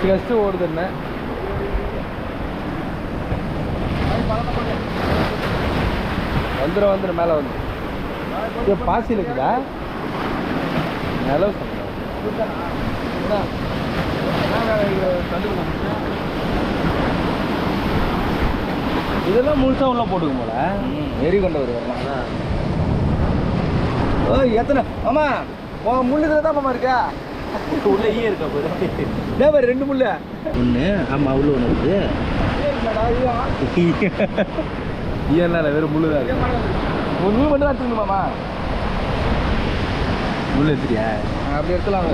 கஷ்டம் ஓடுது என்ன வந்துடும் மேலே வந்து பாசி இருக்குதா நிலவு இதெல்லாம் முழுசா உள்ள போட்டுக்க போல எரி கொண்ட வருவாங்க. ஓ எத்தனை ஆமா முள்ளு இதில் தான் மாமா இருக்கா உள்ள ஈ இருக்கா போது ரெண்டு முள்ளு ஒன்று ஆமாம் உள்ள ஒன்று இருக்குது ஈயெல்லாம் வெறும் முள்ளு தான் இருக்கு. ஒரு முள் மட்டும் தான் எடுத்துக்கணுமாமா முள் எடுத்துட்டியா அப்படி எடுத்துலாம்